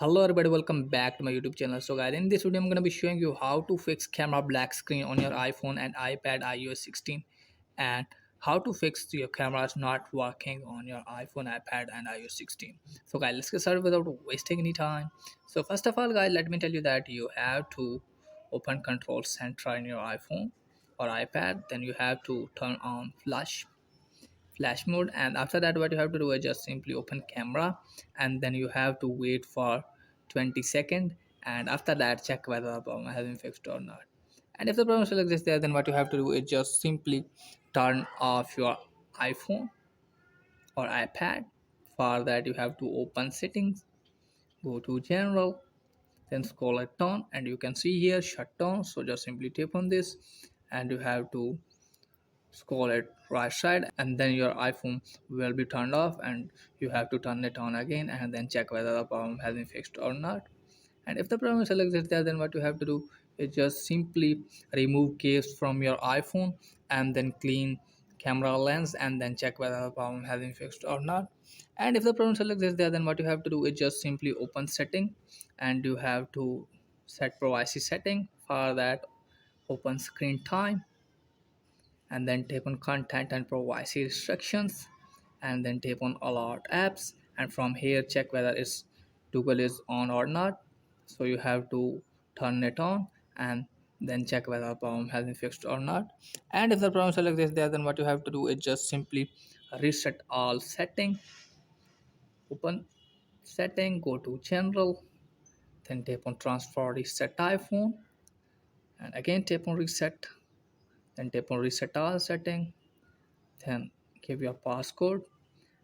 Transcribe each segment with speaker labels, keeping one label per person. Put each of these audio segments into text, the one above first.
Speaker 1: Hello everybody, welcome back to my YouTube channel. So guys, in this video I'm going to be showing you how to fix camera black screen on your iPhone and iPad iOS 16 and how to fix your cameras not working on your iPhone, iPad and iOS 16. So guys, let's get started without wasting any time. So first of all guys, let me tell you that you have to open Control Center in your iPhone or iPad. Then you have to turn on flash mode, and after that what you have to do is just simply open camera, and then you have to wait for 20 seconds, and after that check whether the problem has been fixed or not. And if the problem still exists there, then what you have to do is just simply turn off your iPhone or iPad. For that you have to open settings, go to general, then scroll it down, and you can see here shutdown. So just simply tap on this, and you have to scroll it right side, and then your iPhone will be turned off, and you have to turn it on again and then check whether the problem has been fixed or not. And if the problem still exists there, then what you have to do is just simply remove case from your iPhone and then clean camera lens and then check whether the problem has been fixed or not. And if the problem still exists there, then what you have to do is just simply open setting, and you have to set privacy setting. For that, open screen time, and then tap on content and privacy restrictions, and then tap on alert apps, and from here check whether it's Google is on or not. So you have to turn it on and then check whether the problem has been fixed or not. And if the problem still exists there, then what you have to do is just simply reset all setting, open setting, go to general, then tap on transfer reset iPhone, and again tap on reset, then tap on reset all setting, then give your passcode,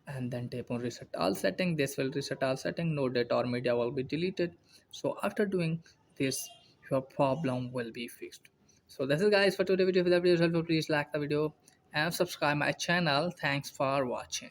Speaker 1: and then tap on reset all setting. This will reset all setting, no data or media will be deleted. So after doing this, your problem will be fixed. So this is guys for today video. If the video is helpful, please like the video and subscribe my channel. Thanks for watching.